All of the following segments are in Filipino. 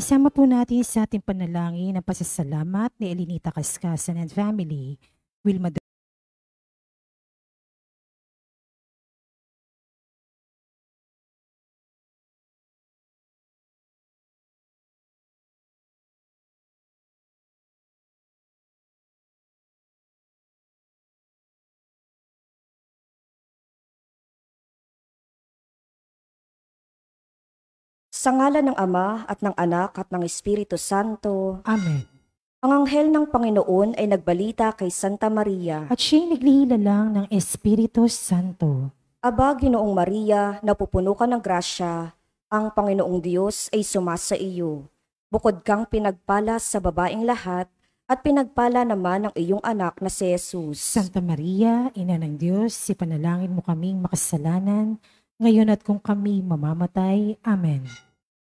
Isama po natin sa ating panalangin ang pasasalamat ni Elinita Kaskasan and family, Wilma. Sa ngalan ng Ama at ng Anak at ng Espiritu Santo, Amen. ang anghel ng Panginoon ay nagbalita kay Santa Maria. At siya'y naglililang ng Espiritu Santo. Aba, Ginoong Maria, napupuno ka ng grasya, ang Panginoong Diyos ay sumasa iyo. Bukod kang pinagpala sa babaeng lahat, at pinagpala naman ang iyong anak na si Jesus. Santa Maria, Ina ng Diyos, ipanalangin mo kaming makasalanan, ngayon at kung kami mamamatay. Amen.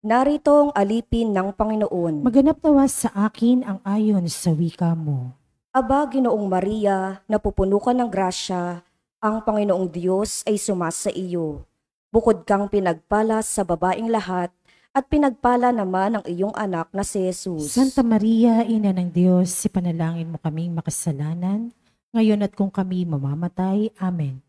Narito ang alipin ng Panginoon. Maganap nawa sa akin ang ayon sa wika mo. Aba, Ginoong Maria, napupuno ka ng grasya, ang Panginoong Diyos ay sumasa iyo. Bukod kang pinagpala sa babaeng lahat, at pinagpala naman ang iyong anak na si Jesus. Santa Maria, Ina ng Diyos, ipanalangin mo kaming makasalanan, ngayon at kung kami mamamatay. Amen.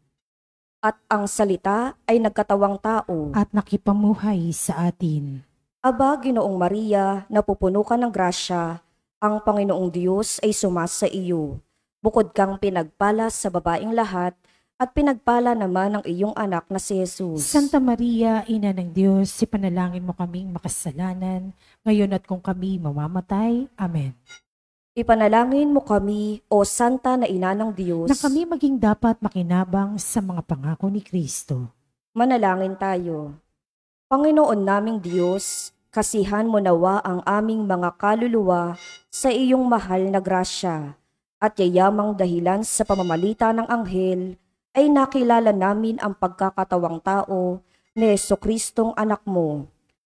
At ang salita ay nagkatawang tao. At nakipamuhay sa atin. Aba, Ginoong Maria, napupuno ka ng grasya, ang Panginoong Diyos ay sumasa iyo. Bukod kang pinagpala sa babaeng lahat, at pinagpala naman ang iyong anak na si Jesus. Santa Maria, Ina ng Diyos, ipanalangin mo kaming makasalanan, ngayon at kung kami mamamatay. Amen. Ipanalangin mo kami, O Santa na Ina ng Diyos, Na kami maging dapat makinabang sa mga pangako ni Kristo. manalangin tayo. Panginoon naming Diyos, kasihan mo nawa ang aming mga kaluluwa sa iyong mahal na grasya, at yayamang dahilan sa pamamalita ng anghel, ay nakilala namin ang pagkakatawang tao ni Jesucristong anak mo.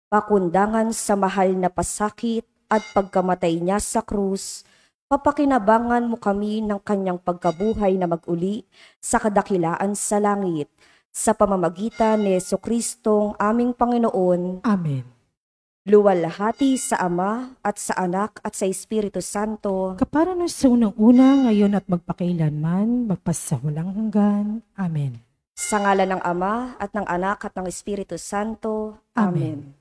Pakundangan sa mahal na pasakit at pagkamatay niya sa krus, papakinabangan mo kami ng kanyang pagkabuhay na mag-uli sa kadakilaan sa langit, sa pamamagitan ni Jesucristong aming Panginoon. Amen. Luwalhati sa Ama at sa Anak at sa Espiritu Santo, Kapara nun sa unang-una, ngayon at magpakailanman, magpasawalang hanggan. Amen. sa ngalan ng Ama at ng Anak at ng Espiritu Santo. Amen.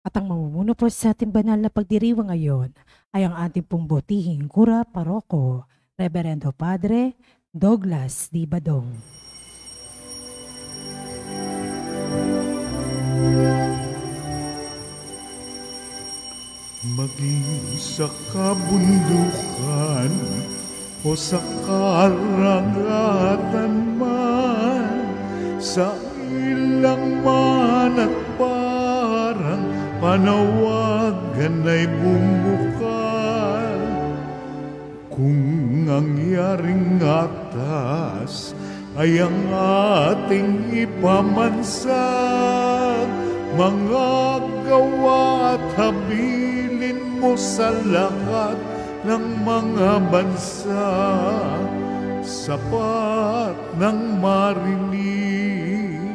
At ang mamumuno po sa ating banal na pagdiriwang ngayon ay ang ating pong butihing Kura Paroko, Reverendo Padre Douglas D. Badong. Maging sa kabundukan o sa karagatan man, sa ilang man at parang panawagan ay bumukal. Kung nangyaring atas ay ang ating ipamansag, mga gawa at habilin mo sa lahat ng mga bansa, sapat ng marinig,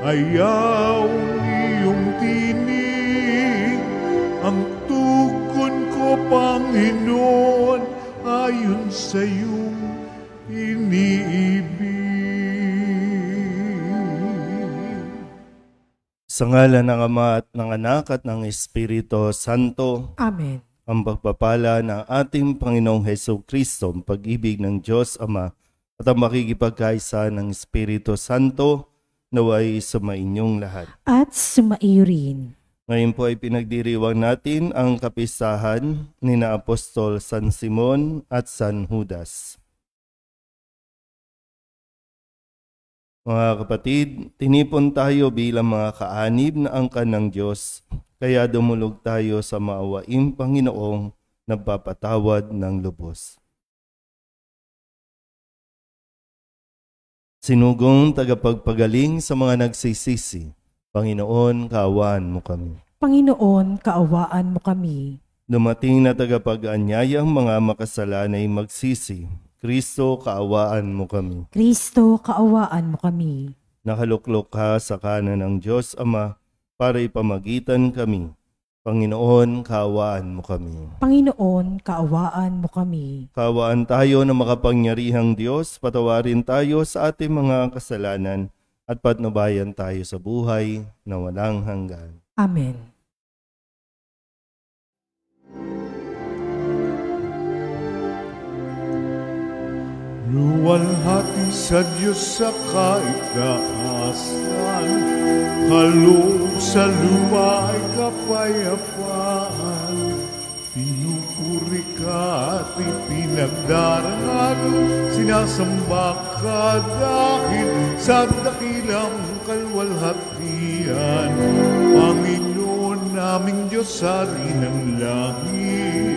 ayaw iyong tinig, ang tukon ko, Panginoon, ayon sa iyong iniibig. Sa ngalan ng Ama at ng Anak at ng Espiritu Santo. Amen. Ang pagpapala ng ating Panginoong Jesucristo, ang pag-ibig ng Diyos Ama at ang makikipagkaisa ng Espiritu Santo naway sumainyong lahat. At sumaiyo rin. Ngayon po ay pinagdiriwang natin ang kapistahan ni na Apostol San Simon at San Judas. Mga kapatid, tinipon tayo bilang mga kaanib na angkan ng Diyos, kaya dumulog tayo sa maawaing Panginoong nagpapatawad ng lubos. Sinugong tagapagpagaling sa mga nagsisisi, Panginoon, kaawaan mo kami. Panginoon, kaawaan mo kami. Dumating na tagapag-anyayang mga makasalanay magsisi, Kristo, kaawaan mo kami. Kristo, kaawaan mo kami. Nakaluklok ka sa kanan ng Diyos Ama para ipamagitan kami. Panginoon, kaawaan mo kami. Panginoon, kaawaan mo kami. Kaawaan tayo ng makapangyarihang Diyos, patawarin tayo sa ating mga kasalanan at patnubayan tayo sa buhay na walang hanggan. Amen. Luwalhati sa Diyos sa kaitaasan, kaloob sa lupa ay kapayapaan. Pinupuri ka at ipinagdarangan, sinasamba ka dahil sa dakilang kalwalhatian. Panginoon naming Diyos, Hari ng langit,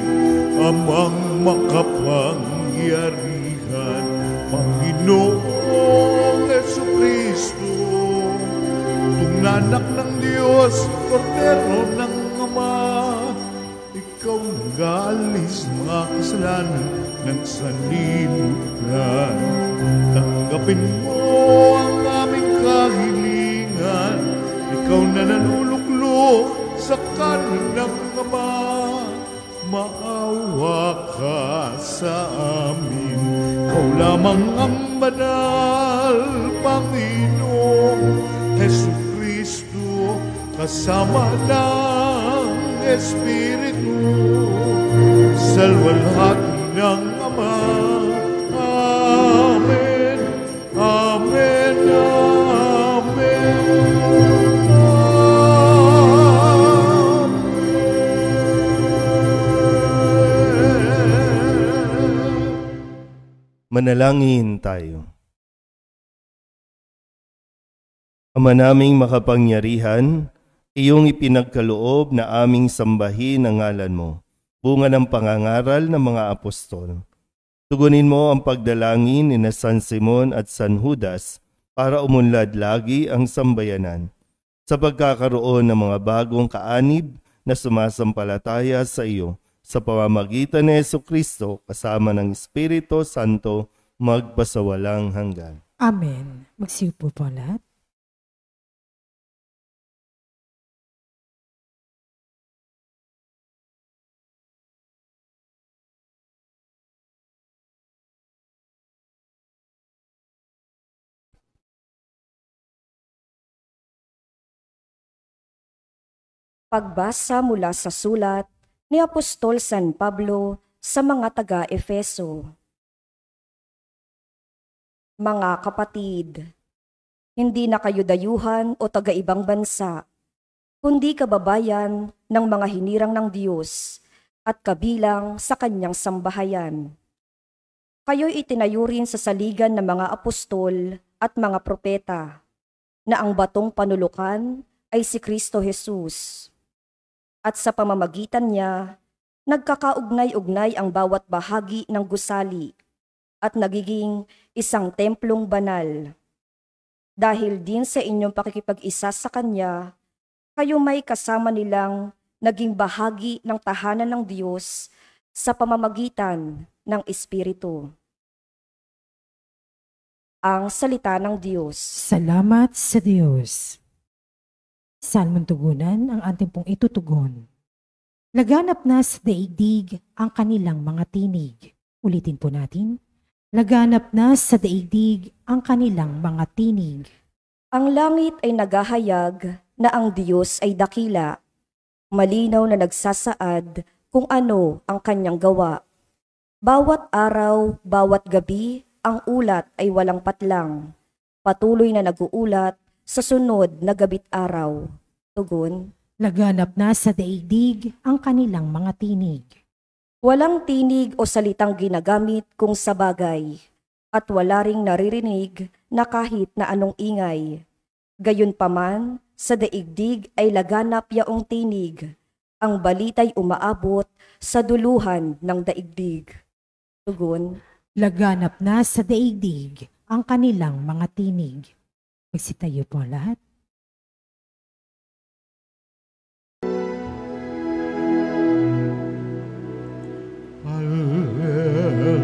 Amang makapangyarihan, Panginoong Jesucristo, tungnanak ng Diyos, Kordero ng Ama, ikaw nag-aalis mga kasalanan ng sanlibutan. Tanggapin mo ang aming kahilingan, ikaw na nanuluklok sa kanan ng Ama, maawa ka sa amin. Ikaw lamang ang banal, Panginoong Jesucristo, kasama ng Espiritu, sa luwalhati ng Ama. Amen, Amen, Amen. Manalangin tayo. Ama naming makapangyarihan, iyong ipinagkaloob na aming sambahin ang ngalan mo, bunga ng pangangaral ng mga apostol. Tugunin mo ang pagdalangin ni San Simon at San Judas para umunlad lagi ang sambayanan sa pagkakaroon ng mga bagong kaanib na sumasampalataya sa iyo, sa pamamagitan ni Jesucristo kasama ng Espiritu Santo magpasawalang hanggan. Amen. Magsiupo po lahat. Pagbasa mula sa sulat ni Apostol San Pablo sa mga taga-Efeso. Mga kapatid, hindi na kayo dayuhan o taga-ibang bansa, kundi kababayan ng mga hinirang ng Diyos at kabilang sa kanyang sambahayan. Kayo'y itinayo rin sa saligan ng mga apostol at mga propeta, na ang batong panulukan ay si Kristo Jesus. At sa pamamagitan niya, nagkakaugnay-ugnay ang bawat bahagi ng gusali at nagiging isang templong banal. Dahil din sa inyong pakikipag-isa sa Kanya, kayo may kasama nilang naging bahagi ng tahanan ng Diyos sa pamamagitan ng Espiritu. Ang salita ng Diyos. Salamat sa Diyos. Salmon tugunan ang ating pong itutugon. Laganap na sa daigdig ang kanilang mga tinig. Ulitin po natin. Laganap na sa daigdig ang kanilang mga tinig. Ang langit ay naghahayag na ang Diyos ay dakila. Malinaw na nagsasaad kung ano ang kanyang gawa. Bawat araw, bawat gabi, ang ulat ay walang patlang. Patuloy na nag-uulat sa sunod na gabit araw. Tugon. Laganap na sa daigdig ang kanilang mga tinig. Walang tinig o salitang ginagamit kung sa bagay, at wala ring naririnig na kahit na anong ingay. Gayunpaman, sa daigdig ay laganap yaong tinig. Ang balita'y umaabot sa duluhan ng daigdig. Tugon. Laganap na sa daigdig ang kanilang mga tinig. Magsitayo po lahat. Hallelujah.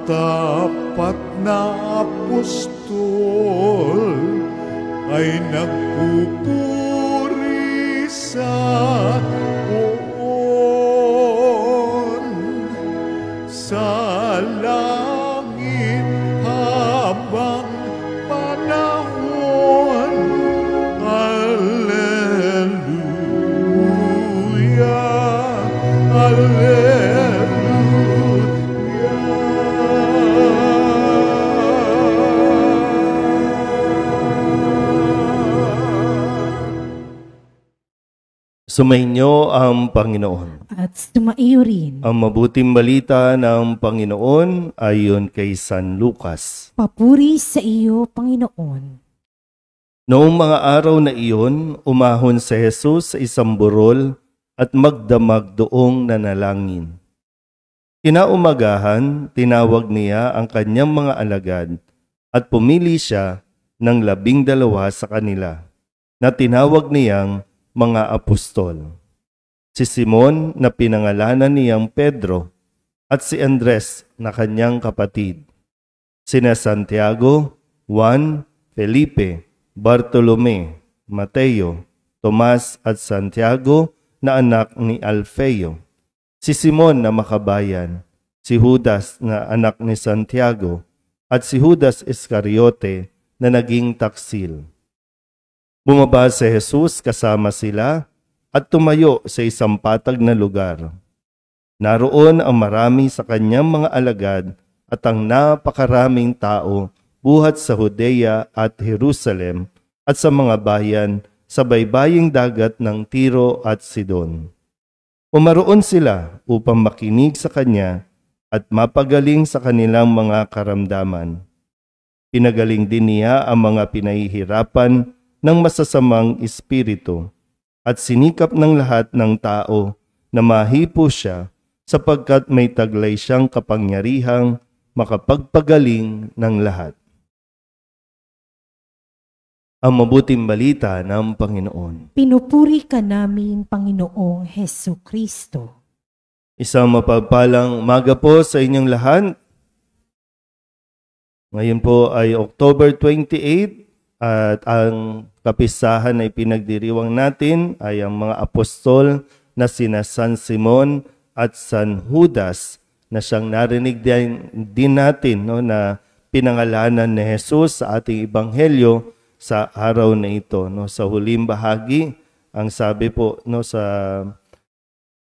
tapat na apostol ay nagpupuri sa poon sa langit habang panahon. Alleluia, Alleluia. Sumainyo ang Panginoon. At sumaiyo rin. Ang mabuting balita ng Panginoon ayon kay San Lucas. Papuri sa iyo, Panginoon. Noong mga araw na iyon, umahon si Jesus sa isang burol at magdamag doong nanalangin. Kinaumagahan, tinawag niya ang kanyang mga alagad at pumili siya ng 12 sa kanila na tinawag niyang mga apostol. Si Simon na pinangalanan niyang Pedro at si Andres na kanyang kapatid. Sina Santiago, Juan, Felipe, Bartolome, Mateo, Tomas at Santiago na anak ni Alfeo. Si Simon na makabayan, si Judas na anak ni Santiago at si Judas Iscariote na naging taksil. Bumaba si Jesus kasama sila at tumayo sa isang patag na lugar. Naroon ang marami sa kanyang mga alagad at ang napakaraming tao buhat sa Judea at Jerusalem at sa mga bayan sa baybaying dagat ng Tiro at Sidon. Umaroon sila upang makinig sa kanya at mapagaling sa kanilang mga karamdaman. Pinagaling din niya ang mga pinahihirapan ng masasamang espiritu at sinikap ng lahat ng tao na mahipo siya sapagkat may taglay siyang kapangyarihang makapagpagaling ng lahat. Ang mabuting balita ng Panginoon. Pinupuri ka namin, Panginoong Hesu Kristo. Isang mapagpalang umaga po sa inyong lahat. Ngayon po ay October 28 at ang kapistahan ay pinagdiriwang natin ay ang mga apostol na sina San Simon at San Judas na siyang narinig din natin na pinangalanan ni Jesus sa ating ebanghelyo sa araw na ito. Sa huling bahagi, ang sabi po sa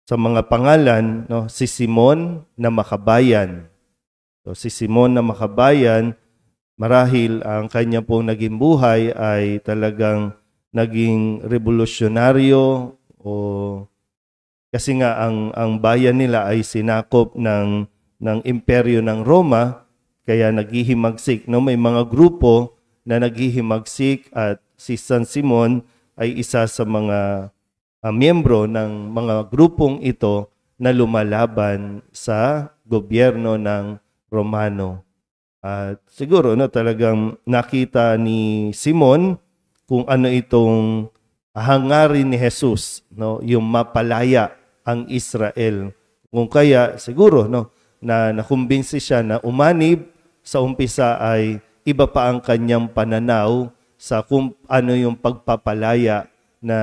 mga pangalan, si Simon na makabayan. So, si Simon na makabayan, marahil ang kanya pong naging buhay ay talagang naging revolusyonaryo kasi nga ang bayan nila ay sinakop ng imperyo ng Roma, kaya naghihimagsik. May mga grupo na naghihimagsik at si San Simon ay isa sa mga miyembro ng mga grupong ito na lumalaban sa gobyerno ng Romano. At siguro talagang nakita ni Simon kung ano itong hangarin ni Jesus, yung mapalaya ang Israel. Kung kaya siguro na nakumbinsi siya na umanib sa umpisa ay iba pa ang kanyang pananaw sa kung ano yung pagpapalaya na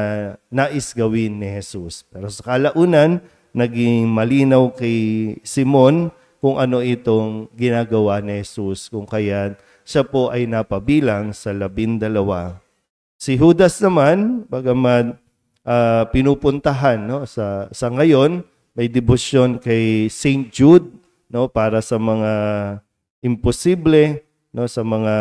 nais gawin ni Jesus. Pero sa kalaunan, naging malinaw kay Simon kung ano itong ginagawa ni Jesus, kung kaya siya po ay napabilang sa 12. Si Judas naman, bagaman pinupuntahan sa ngayon, may debosyon kay St. Jude para sa mga imposible, sa mga,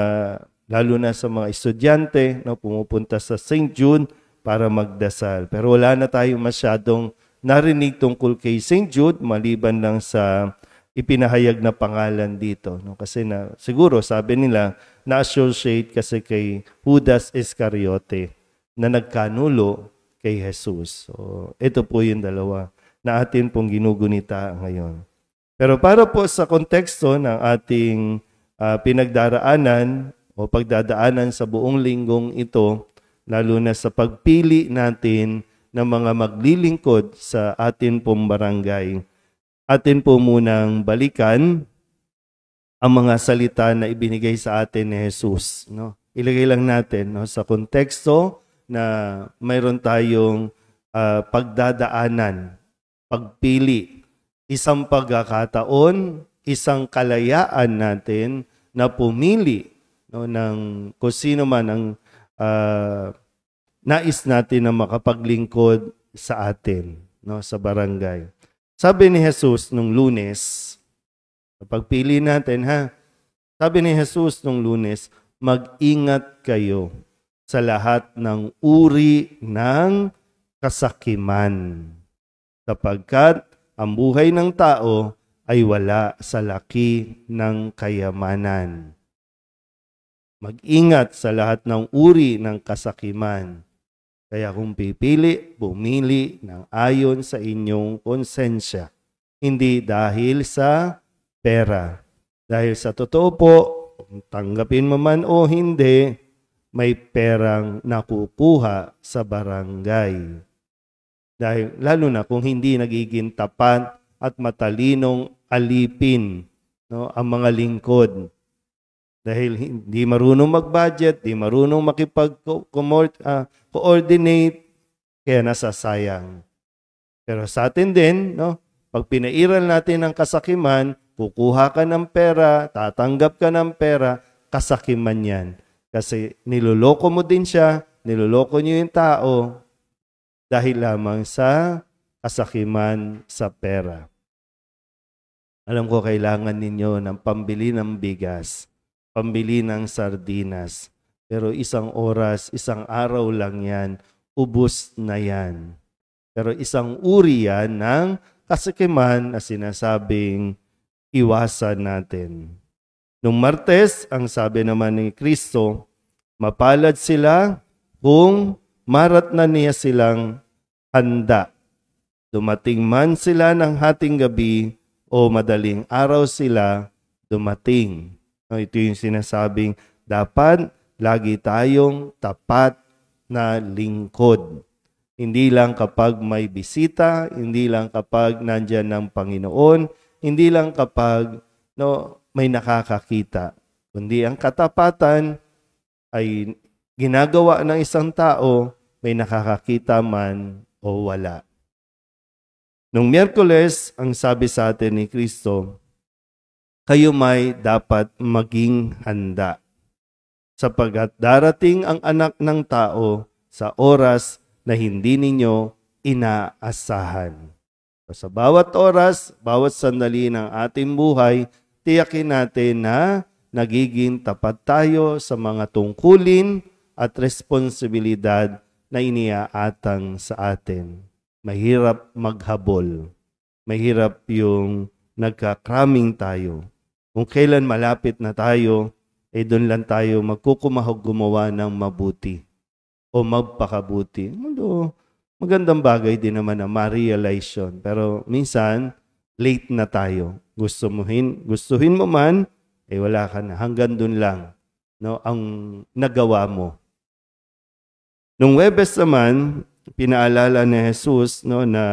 lalo na sa mga estudyante, pumupunta sa St. Jude para magdasal. Pero wala na tayong masyadong narinig tungkol kay St. Jude, maliban lang sa ipinahayag na pangalan dito. Kasi siguro sabi nila, na-associate kasi kay Judas Iscariote na nagkanulo kay Jesus. So, ito po yung dalawa na atin pong ginugunita ngayon. Pero para po sa konteksto ng ating pinagdaraanan o pagdadaanan sa buong linggong ito, lalo na sa pagpili natin ng mga maglilingkod sa atin pong barangay, atin po munang balikan ang mga salita na ibinigay sa atin ni Jesus, no? Ilagay lang natin, no, sa konteksto na mayroon tayong pagdadaanan, pagpili, isang pagkakataon, isang kalayaan natin na pumili, no, ng kung sino man ang nais natin na makapaglingkod sa atin, no, sa barangay. Sabi ni Jesus nung Lunes, pagpili natin, sabi ni Jesus nung Lunes, mag-ingat kayo sa lahat ng uri ng kasakiman, sapagkat ang buhay ng tao ay wala sa laki ng kayamanan. Mag-ingat sa lahat ng uri ng kasakiman. Kaya kung pipili, bumili ng ayon sa inyong konsensya, hindi dahil sa pera. Dahil sa totoo po, tanggapin mo man o hindi, may perang nakukuha sa barangay. Dahil lalo na kung hindi nagiging tapat at matalinong alipin, no, ang mga lingkod. Dahil hindi marunong mag-budget, hindi marunong makipag-coordinate, kaya nasasayang. Pero sa atin din, no, pag pinairal natin ang kasakiman, kukuha ka ng pera, tatanggap ka ng pera, kasakiman yan. Kasi niloloko mo din siya, niloloko niyo yung tao dahil lamang sa kasakiman sa pera. Alam ko kailangan ninyo ng pambili ng bigas, pambili ng sardinas. Pero isang oras, isang araw lang yan, ubos na yan. Pero isang uri yan ng kasakiman na sinasabing iwasan natin. Nung Martes, ang sabi naman ni Kristo, mapalad sila kung maratnan niya silang handa. Dumating man sila ng hating gabi o madaling araw sila dumating. Ito yung sinasabing dapat lagi tayong tapat na lingkod. Hindi lang kapag may bisita, hindi lang kapag nandyan ng Panginoon, hindi lang kapag may nakakakita, kundi ang katapatan ay ginagawa ng isang tao, may nakakakita man o wala. Nung Miyerkules, ang sabi sa atin ni Kristo, kayo may dapat maging handa, sapagkat darating ang anak ng tao sa oras na hindi ninyo inaasahan. Sa bawat oras, bawat sandali ng ating buhay, tiyakin natin na nagiging tapat tayo sa mga tungkulin at responsibilidad na iniaatang sa atin. Mahirap maghabol. Mahirap yung nagkakraming tayo. Kung kailan malapit na tayo, doon lang tayo magkukumahog gumawa ng mabuti o magpakabuti. Magandang bagay din naman na ma-realize yun. Pero minsan, late na tayo. Gustuhin mo man, wala ka na. Hanggang dun lang, no, ang nagawa mo. Nung Huwebes naman, pinaalala ni Jesus, no, na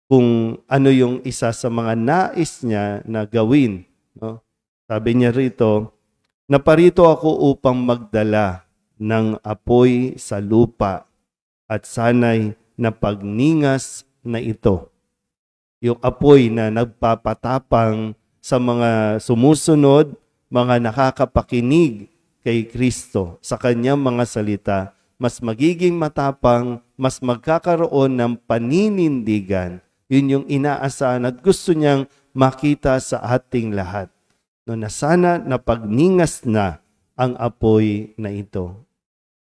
kung ano yung isa sa mga nais niya na gawin. No? Sabi niya rito, naparito ako upang magdala ng apoy sa lupa at sana'y napagningas na ito. Yung apoy na nagpapatapang sa mga sumusunod, mga nakakapakinig kay Kristo sa kanyang mga salita, mas magiging matapang, mas magkakaroon ng paninindigan. Yun yung inaasahan at gusto niyang makita sa ating lahat. No, na sana napagningas na ang apoy na ito.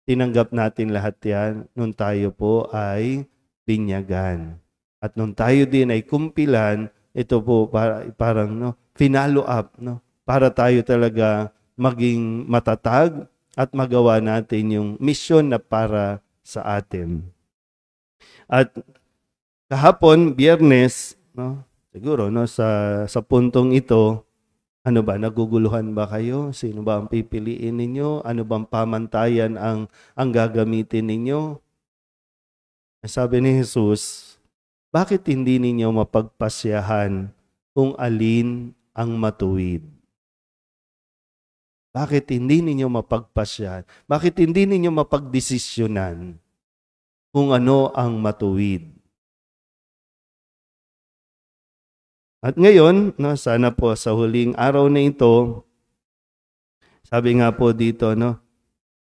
Tinanggap natin lahat yan nung tayo po ay binyagan. At nung tayo din ay kumpilan, ito po parang finalo up, para tayo talaga maging matatag at magawa natin yung misyon na para sa atin. At kahapon, Biyernes, siguro sa puntong ito, naguguluhan ba kayo? Sino ba ang pipiliin ninyo? Ano bang pamantayan ang gagamitin ninyo? Sabi ni Jesus, bakit hindi ninyo mapagpasyahan kung alin ang matuwid? Bakit hindi ninyo mapagpasyan? Bakit hindi ninyo mapagdesisyonan kung ano ang matuwid? At ngayon, no, sana po sa huling araw na ito, sabi nga po dito, no,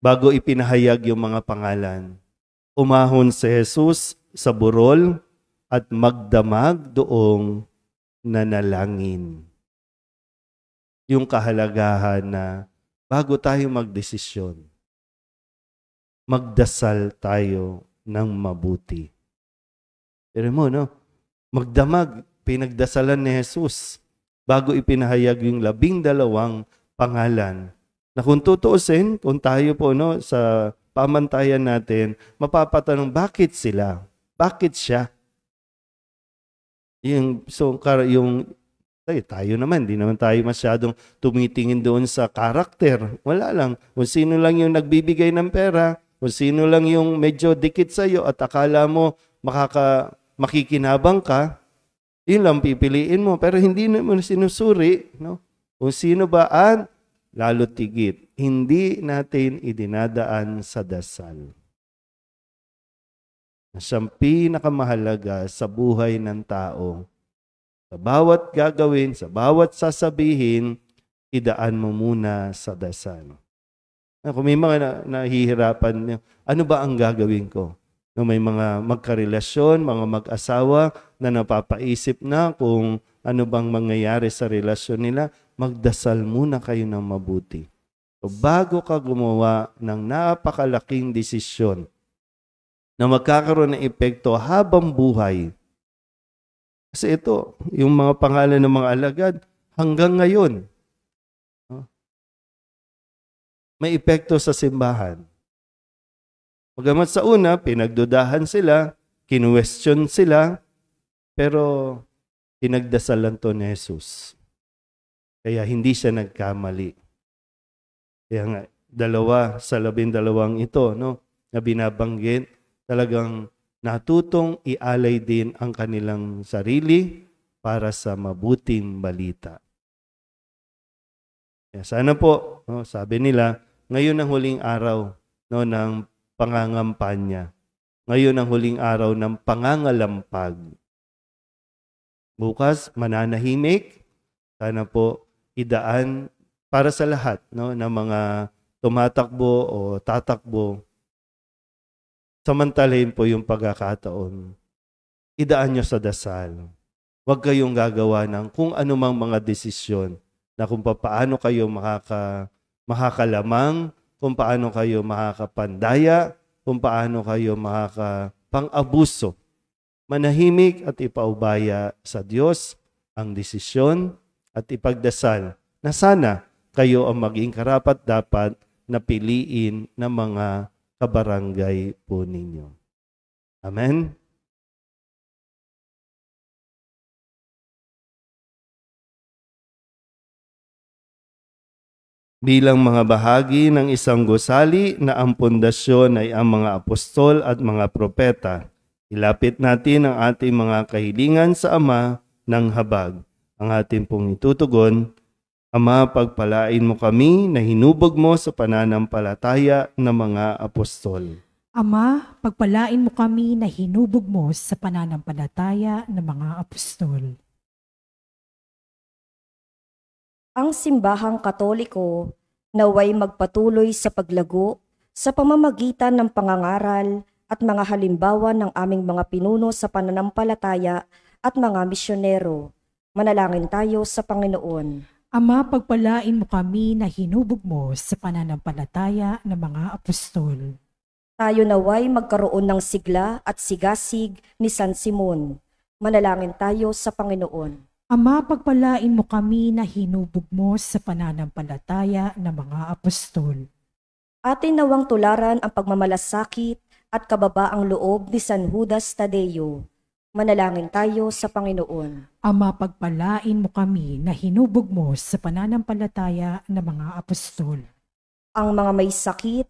bago ipinahayag yung mga pangalan, umahon si Jesus sa burol at magdamag doong nanalangin. Yung kahalagahan na bago tayo magdesisyon, magdasal tayo ng mabuti. Pero mo, no, magdamag, pinagdasalan ni Jesus bago ipinahayag yung 12 pangalan. Na kung tutuusin, kung tayo po no, sa pamantayan natin, mapapatanong bakit sila? Bakit siya? Tayo naman, di naman tayo masyadong tumitingin doon sa karakter. Wala lang. Kung sino lang yung nagbibigay ng pera, kung sino lang yung medyo dikit sa'yo at akala mo makikinabang ka, yun lang pipiliin mo. Pero hindi mo sinusuri, no? Kung sino ba lalo tigit, hindi natin idinadaan sa dasal. Siyang pinakamahalaga sa buhay ng tao. Sa bawat gagawin, sa bawat sasabihin, idaan mo muna sa dasal. Kung may mga nahihirapan, ano ba ang gagawin ko? No, may mga magkarelasyon, mga mag-asawa na napapaisip na kung ano bang mangyayari sa relasyon nila, magdasal muna kayo ng mabuti. So, bago ka gumawa ng napakalaking desisyon na magkakaroon ng epekto habang buhay. Kasi ito, yung mga pangalan ng mga alagad, hanggang ngayon, may epekto sa simbahan. Bagamat sa una, pinagdudahan sila, kinwestiyon sila, pero pinagdasalan to ni Jesus. Kaya hindi siya nagkamali. Kaya nga, 2 sa 12 ito, no, na binabanggit, talagang natutong ialay din ang kanilang sarili para sa mabuting balita. Kaya sana po, no, sabi nila, ngayon ang huling araw, no, ng pangangampanya. Ngayon ang huling araw ng pangangalampag. Bukas, mananahimik. Sana po idaan para sa lahat, no, ng mga tumatakbo o tatakbo. Samantalahin po yung pagkakataon. Idaan nyo sa dasal. Huwag kayong gagawa ng kung anumang mga desisyon na kung paano kayo makakalamang, kung paano kayo makakapandaya, kung paano kayo makakapang-abuso. Manahimik at ipaubaya sa Diyos ang desisyon at ipagdasal na sana kayo ang maging karapat-dapat na piliin ng mga kabarangay po ninyo. Amen? Bilang mga bahagi ng isang gusali na ang pundasyon ay ang mga apostol at mga propeta, ilapit natin ang ating mga kahilingan sa Ama ng habag. Ang ating pong itutugon, Ama, pagpalain mo kami na hinubog mo sa pananampalataya ng mga apostol. Ama, pagpalain mo kami na hinubog mo sa pananampalataya ng mga apostol. Ang simbahang Katoliko naway magpatuloy sa paglago sa pamamagitan ng pangangaral at mga halimbawa ng aming mga pinuno sa pananampalataya at mga misyonero. Manalangin tayo sa Panginoon. Ama, pagpalain mo kami na hinubog mo sa pananampalataya ng mga apostol. Tayo naway magkaroon ng sigla at sigasig ni San Simon. Manalangin tayo sa Panginoon. Ama, pagpalain mo kami na hinubog mo sa pananampalataya ng mga apostol. Atin nawang tularan ang pagmamalasakit at kababaang loob ni San Judas Tadeo. Manalangin tayo sa Panginoon. Ama, pagpalain mo kami na hinubog mo sa pananampalataya ng mga apostol. Ang mga may sakit,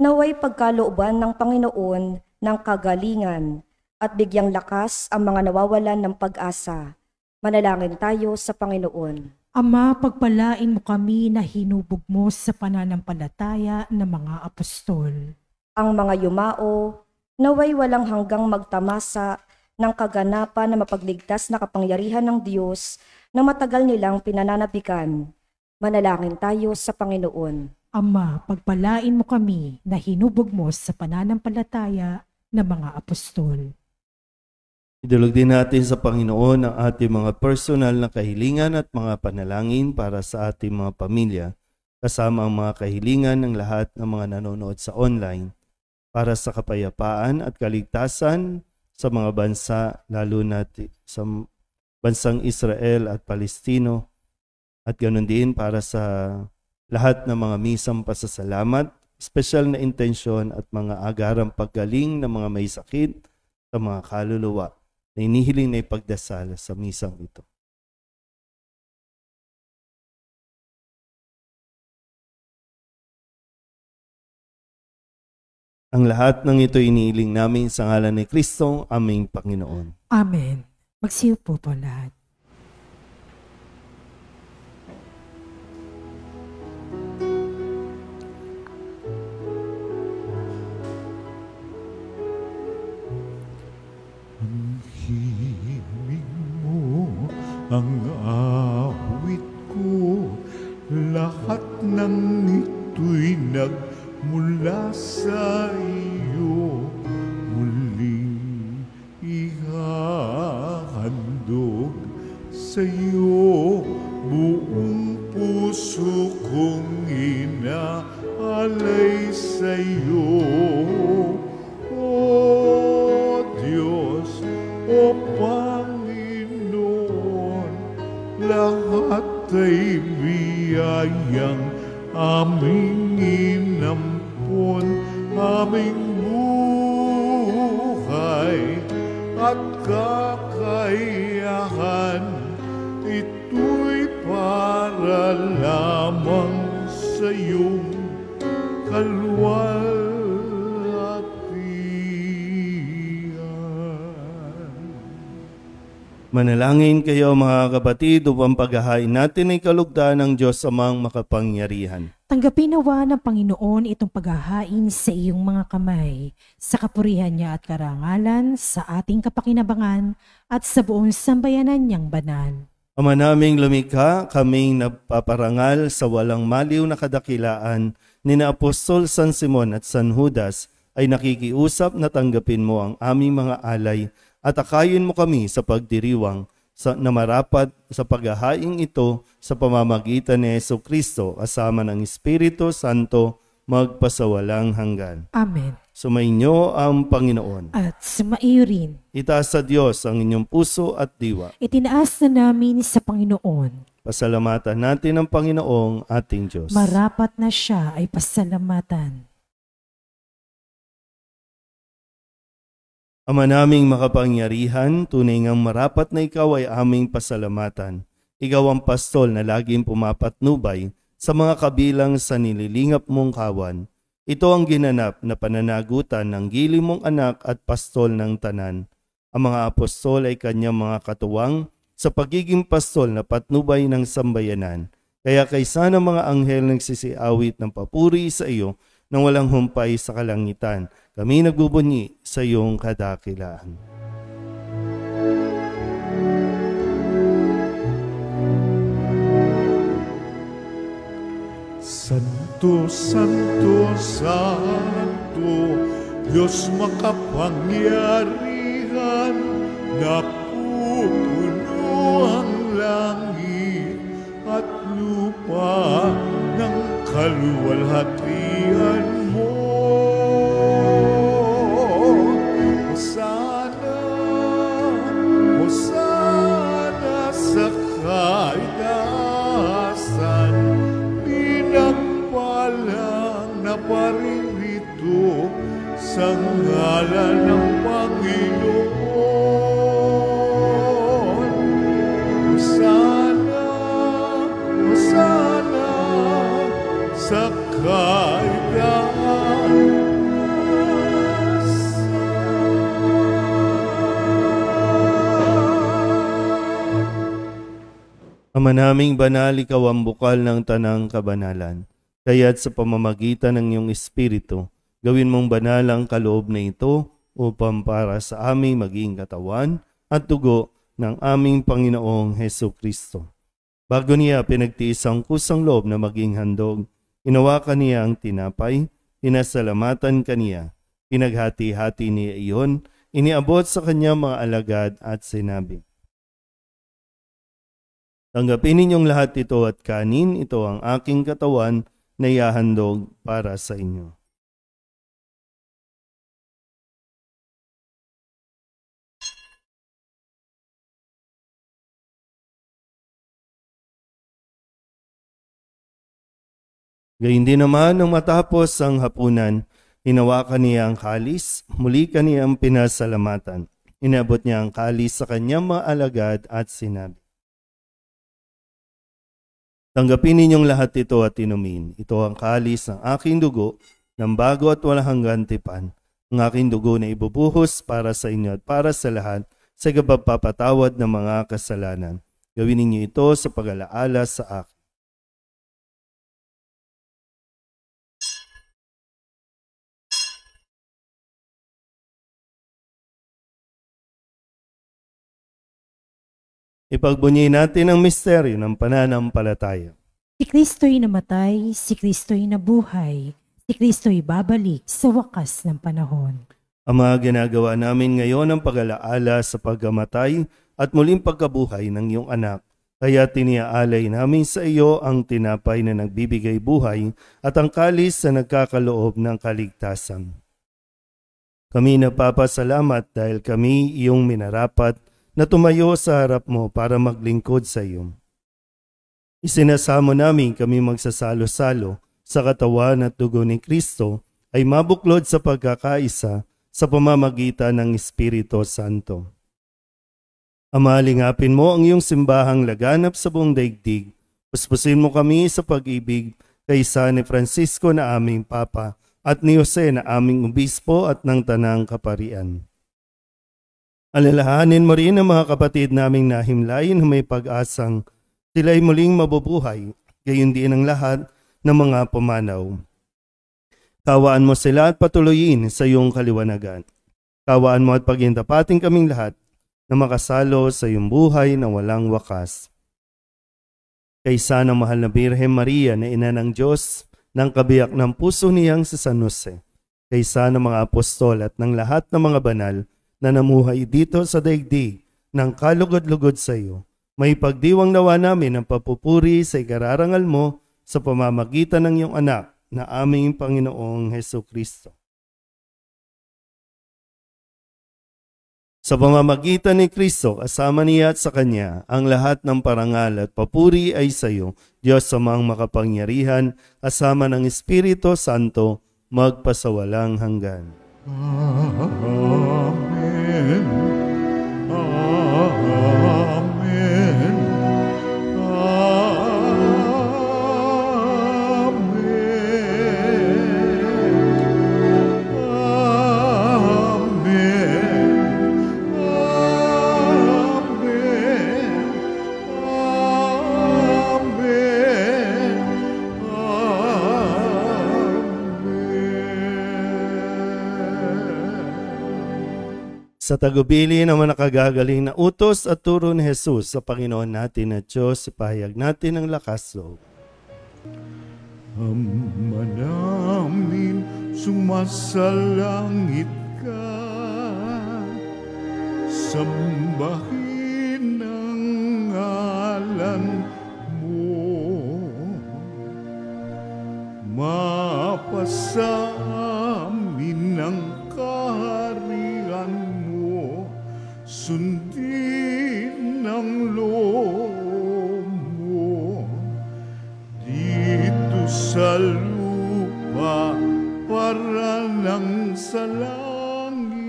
naway pagkalooban ng Panginoon ng kagalingan at bigyang lakas ang mga nawawalan ng pag-asa. Manalangin tayo sa Panginoon. Ama, pagpalain mo kami na hinubog mo sa pananampalataya ng mga apostol. Ang mga yumao, naway walang hanggang magtamasa ng kaganapan na mapagligtas na kapangyarihan ng Diyos na matagal nilang pinananabikan. Manalangin tayo sa Panginoon. Ama, pagpalain mo kami na hinubog mo sa pananampalataya ng mga apostol. Idulog din natin sa Panginoon ang ating mga personal na kahilingan at mga panalangin para sa ating mga pamilya, kasama ang mga kahilingan ng lahat ng mga nanonood sa online, para sa kapayapaan at kaligtasan sa mga bansa, lalo na sa bansang Israel at Palestino, at ganoon din para sa lahat ng mga misang pasasalamat, espesyal na intensyon at mga agarang paggaling ng mga may sakit sa mga kaluluwa na inihiling na ipagdasal sa misang ito. Ang lahat ng ito iniiling namin sa ngalan ni Kristo, aming Panginoon. Amen. Magsiupo po lahat. Himig mo ang awit ko, lahat ng ito'y nagmula sa iyo. Muling ihahandog sa iyo, buong puso kong inaalay sa iyo. O Diyos, O Panginoon, lahat ay biyayang aming inampon, aming buhay at kakayahan. Ito'y para lamang sa iyong kalwalhatian. Manalangin kayo mga kapatid upang paghahain natin ay kalugdan ng Diyos Amang makapangyarihan. Tanggapin nawa ng Panginoon itong paghahain sa iyong mga kamay, sa kapurihan niya at karangalan, sa ating kapakinabangan at sa buong sambayanan niyang banal. Ama naming lumikha, kaming napaparangal sa walang maliw na kadakilaan ni na Apostol San Simon at San Judas ay nakikiusap na tanggapin mo ang aming mga alay at akayin mo kami sa pagdiriwang na marapat sa paghahaing ito sa pamamagitan ni Jesucristo kasama ng Espiritu Santo magpasawalang hanggan. Amen. Sumainyo ang Panginoon. At sumaiyo rin. Itaas sa Diyos ang inyong puso at diwa. Itinaas na namin sa Panginoon. Pasalamatan natin ang Panginoong ating Diyos. Marapat na siya ay pasalamatan. Ama naming makapangyarihan, tunay ngang marapat na ikaw ay aming pasalamatan. Ikaw ang pastol na laging pumapatnubay sa mga kabilang sa nililingap mong kawan. Ito ang ginanap na pananagutan ng giling mong anak at pastol ng tanan. Ang mga apostol ay kanyang mga katuwang sa pagiging pastol na patnubay ng sambayanan. Kaya kaysa ng mga anghel nagsisiawit ng papuri sa iyo nang walang humpay sa kalangitan, kami nagbubunyi sa iyong kadakilaan. Santo, Santo, Santo, Diyos makapangyarihan, napupuno ang langit at lupa ng kaluwalhatian mo. Hosana, Hosana sa kaitaasan, pinagpalang na paririto sa ngalan ng Panginoon. Hosana, Hosana sa kaitaasan. Ama naming banal, ikaw ang bukal ng tanang kabanalan. Kaya't sa pamamagitan ng iyong Espiritu, gawin mong banal ang kaloob na ito upang para sa aming maging katawan at dugo ng aming Panginoong Heso Kristo. Bago niya pinagtiis ang kusang loob na maging handog, inawakan niya ang tinapay, pinasalamatan kaniya, pinaghati-hati niya iyon, iniabot sa kanyang mga alagad at sinabi, "Tanggapin ninyong lahat ito at kanin, ito ang aking katawan na ihahandog para sa inyo." Gayun din naman nung matapos ang hapunan, hinawakan niya ang kalis, muli kaniyang pinasalamatan. Inabot niya ang kalis sa kanyang mga alagad at sinabi, "Tanggapin ninyong lahat ito at inumin. Ito ang kalis ng aking dugo, ng bago at walang hanggan tipan. Ang aking dugo na ibubuhos para sa inyo at para sa lahat sa pagpapatawad ng mga kasalanan. Gawin ninyo ito sa pag-alaala sa akin." Ipagbunyi natin ang misteryo ng pananampalataya. Si Kristo'y namatay, si Kristo'y nabuhay, si Kristo'y babalik sa wakas ng panahon. Ang mga ginagawa namin ngayon ang pag-alaala sa pagkamatay at muling pagkabuhay ng iyong anak. Kaya tiniaalay namin sa iyo ang tinapay na nagbibigay buhay at ang kalis na nagkakaloob ng kaligtasan. Kami nagpapasalamat dahil kami iyong minarapat na tumayo sa harap mo para maglingkod sa iyo. Isinasamo namin kami magsasalo-salo sa katawan at dugo ni Kristo ay mabuklod sa pagkakaisa sa pamamagitan ng Espiritu Santo. Ama, lingapin mo ang iyong simbahang laganap sa buong daigdig. Puspusin mo kami sa pag-ibig kaysa ni Francisco na aming Papa at ni Jose na aming Obispo at ng Tanang Kaparian. Alalahanin mo rin ang mga kapatid naming nahimlay na may pag-asang sila'y muling mabubuhay, gayon din ang lahat ng mga pumanaw. Kawaan mo sila at patuloyin sa iyong kaliwanagan. Kawaan mo at pagintapating kaming lahat na makasalo sa iyong buhay na walang wakas. Kaysa ng mahal na Birhen Maria na ina ng Diyos, ng kabiyak ng puso niyang si San Jose, kaysa ng mga apostol at ng lahat ng mga banal na namuhay dito sa daigdig ng kalugod-lugod sa iyo, may pagdiwang nawa namin ang papupuri sa ikararangal mo sa pamamagitan ng iyong anak na aming Panginoong Heso Kristo. Sa pamamagitan ni Kristo, kasama niya at sa Kanya, ang lahat ng parangal at papuri ay sa iyo, Diyos Amang makapangyarihan, kasama ng Espiritu Santo, magpasawalang hanggan. Amen. Amen. Sa tagubili ng mga nakagagaling na utos at turo ni Jesus sa Panginoon natin at Diyos, ipahayag natin ang lakas loob. Ama namin, sumasalangit ka, sambahin ang ngalan mo, mapasa amin ang kaharian mo, sundin ang loob mo, dito sa lupa para lang sa langit.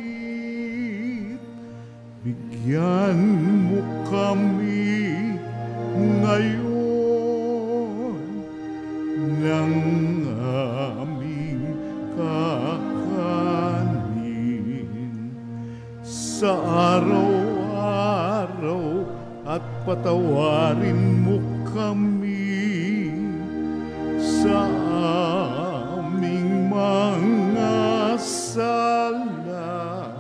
Bigyan mo kami ngayon ng aming kakanin sa araw-araw at patawarin mo kami sa aming mga sala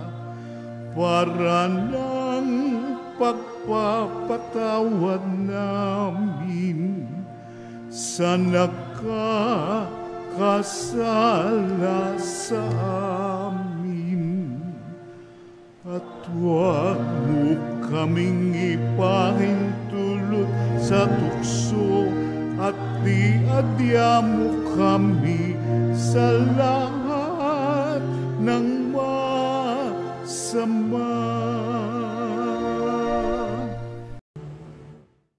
para ng pagpapatawad namin sa nagkakasala sa amin. At huwag mo kaming ipahintulot sa tukso at diadya mo kami sa lahat ng masama.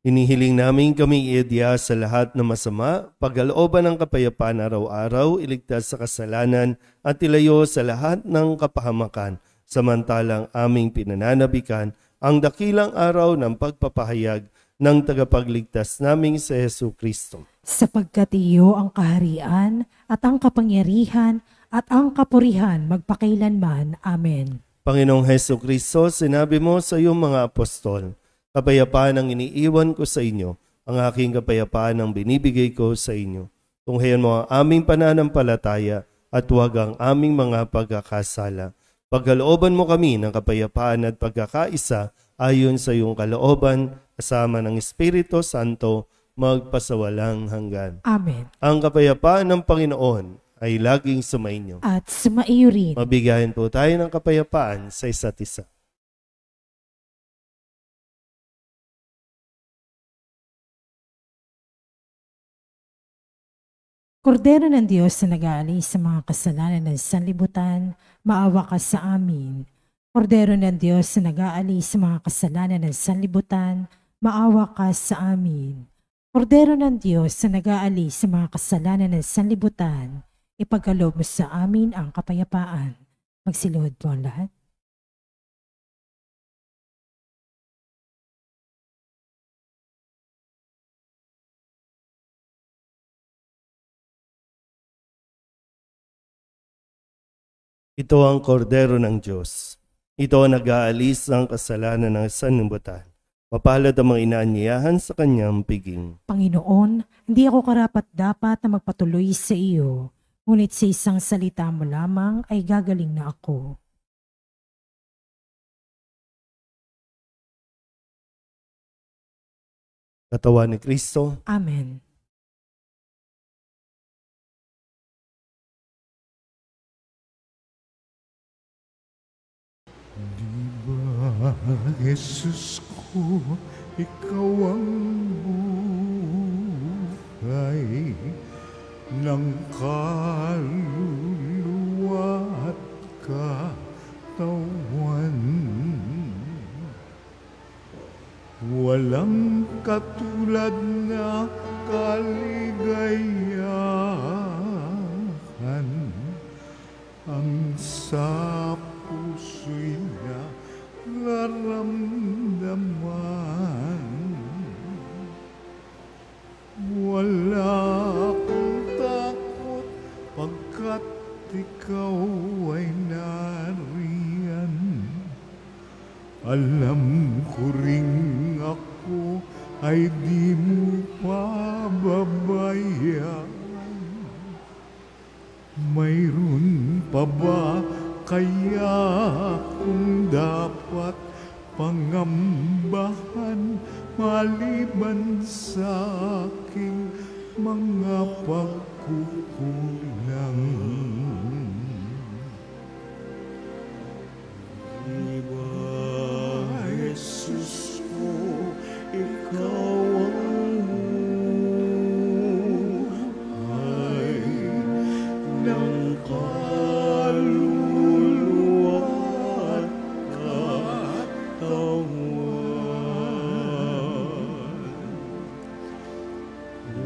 Hinihiling namin kami iadya sa lahat ng masama, pagkalooban ng kapayapaan araw-araw, iligtas sa kasalanan at ilayo sa lahat ng kapahamakan, samantalang aming pinananabikan ang dakilang araw ng pagpapahayag ng tagapagligtas naming si Hesu Kristo. Sapagkat iyo ang kaharian at ang kapangyarihan at ang kapurihan magpakailanman. Amen. Panginoong Hesu Kristo, sinabi mo sa iyong mga apostol, kapayapaan ang iniiwan ko sa inyo, ang aking kapayapaan ang binibigay ko sa inyo. Tunghayan mo ang aming pananampalataya at huwag ang aming mga pagkakasala. Pagkalooban mo kami ng kapayapaan at pagkakaisa ayon sa iyong kalooban, kasama ng Espiritu Santo, magpasawalang hanggan. Amen. Ang kapayapaan ng Panginoon ay laging sumainyo. At sumaiyo rin. Mabigayan po tayo ng kapayapaan sa isa't isa. Kordero ng Diyos na nag-aalis sa mga kasalanan ng sanlibutan, maawa ka sa amin. Kordero ng Diyos na nag-aalis sa mga kasalanan ng sanlibutan, maawa ka sa amin. Kordero ng Diyos na nag-aalis sa mga kasalanan ng sanlibutan, ipagkaloob mo sa amin ang kapayapaan. Magsiluhod po ang lahat. Ito ang kordero ng Diyos. Ito ang nag-aalis ng kasalanan ng sanlibutan. Mapalad ang mga inaanyayahan sa kanyang piging. Panginoon, hindi ako karapat-dapat na magpatuloy sa iyo, ngunit sa isang salita mo lamang ay gagaling na ako. Katawan ni Kristo. Amen. Jesus ko, ikaw ang buhay ng kaluluwa at katawan. Walang katulad na kaligayahan ang sa puso'y nararamdaman. Wala akong takot pagkat ikaw ay nariyan. Alam ko ring ako ay di mo pababayaan. Mayroon pa ba kaya kung dapat pangambahan maliban sa aking mga pagkukulang? Diba, Jesus ko, ikaw ang buhay ng kaluluwa at katawan.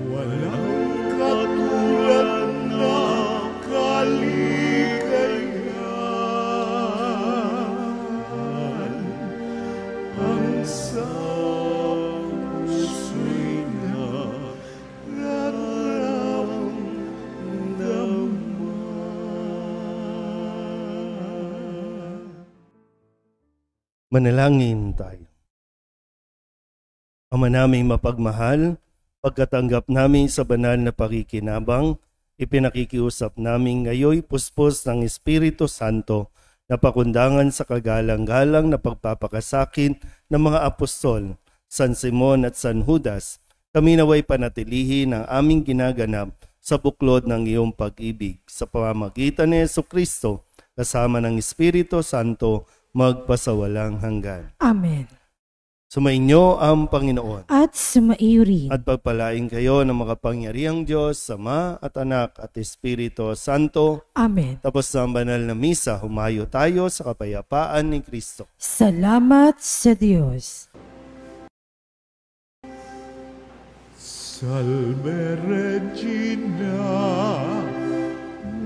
Walang katulad na kaligayahan ang sa puso'y nararamdaman. Manalangin tayo. Ama naming mapagmahal, pagkatanggap namin sa banal na pakikinabang, ipinakikiusap namin ngayoy puspos ng Espiritu Santo na pakundangan sa kagalang-galang na pagpapakasakin ng mga apostol, San Simon at San Judas, kami naway panatilihin ang aming ginaganap sa buklod ng iyong pag-ibig sa pamamagitan ni Jesucristo kasama ng Espiritu Santo magpasawalang hanggan. Amen. Sumainyo ang Panginoon. At sumaiyo rin. At pagpalain kayo ng makapangyarihang Diyos, Ama at Anak at Espiritu Santo. Amen. Tapos sa banal na misa, humayo tayo sa kapayapaan ni Kristo. Salamat sa Diyos. Salve Regina,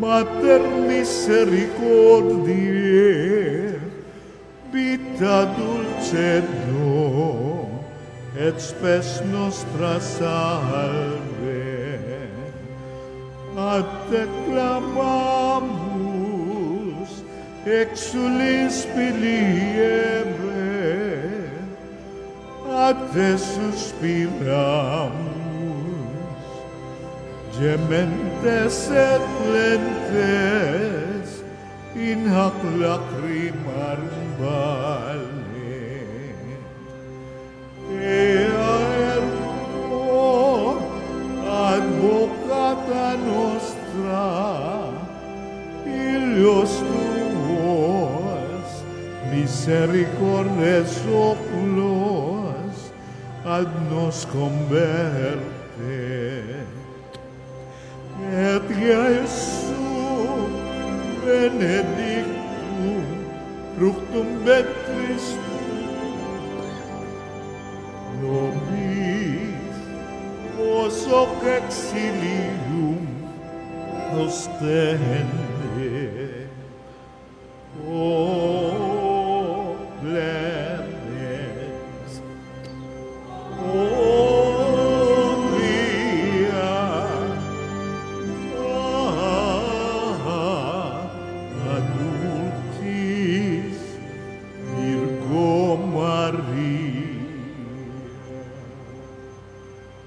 Mater Misericordiae, vita dulcedo, et spes nostra salve. Ad te clamamus, exulis piliebe, ad te suspiramus, gementes et plentes, in hac lacrimarum vale. Ea ergo advocata nostra, ilios tuos, misericordes oculos, ad nos converte. Et Iesu benedictum fructum ventris nobis vos hoc exilium ostende. O clemens,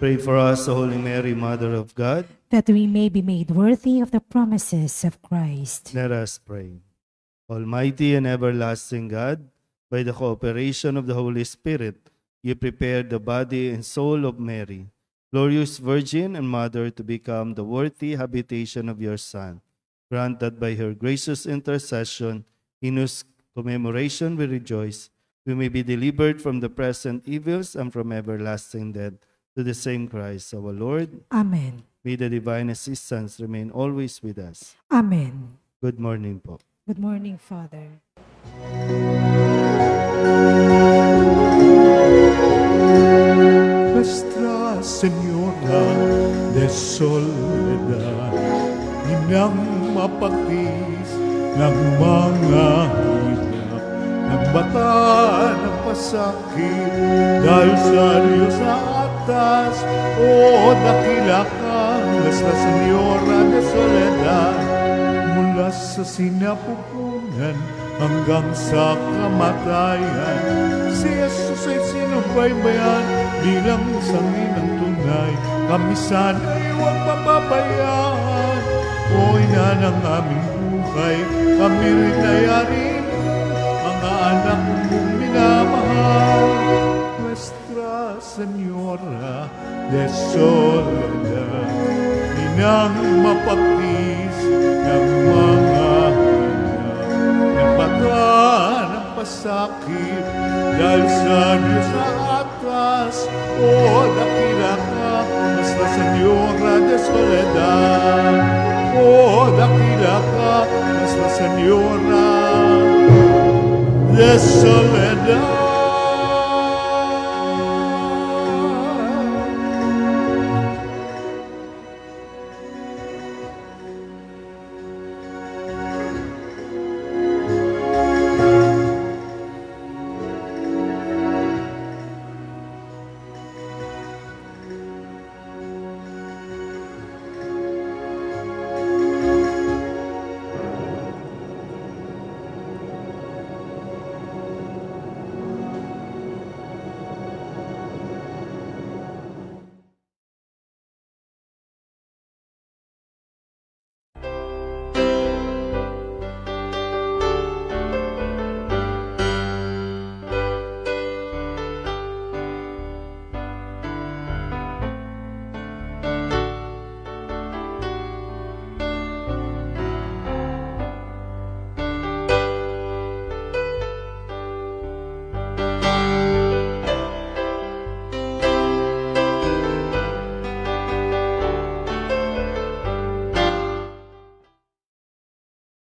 Pray for us, O Holy Mary, Mother of God. That we may be made worthy of the promises of Christ. Let us pray. Almighty and everlasting God, by the cooperation of the Holy Spirit, you prepared the body and soul of Mary, glorious Virgin and Mother, to become the worthy habitation of your Son. Grant that by her gracious intercession, in whose commemoration we rejoice, we may be delivered from the present evils and from everlasting death. To the same Christ, our Lord. Amen. May the divine assistance remain always with us. Amen. Good morning po. Good morning, Father. Nuestra Señora de Soledad, inang mapagtis ng mga hirap, ng bata ng pasakit, dahil sa Diyos na atas, o dakila ka, Nuestra Señora de Soledad, mula sa sinapupunan hanggang sa kamatayan, si Jesus ay sinubaybayan bilang sangin ng tunay. Kami sana'y huwag papabayaan, o ina ng aming buhay, kami rin ay arin, mga anak mong minamahal. Nuestra Señora de Soledad, inang mapagtis ng mga hirap, ng bata ng pasakit, dahil sa Diyos sa atas, o dakila ka, Nuestra Señora de Soledad.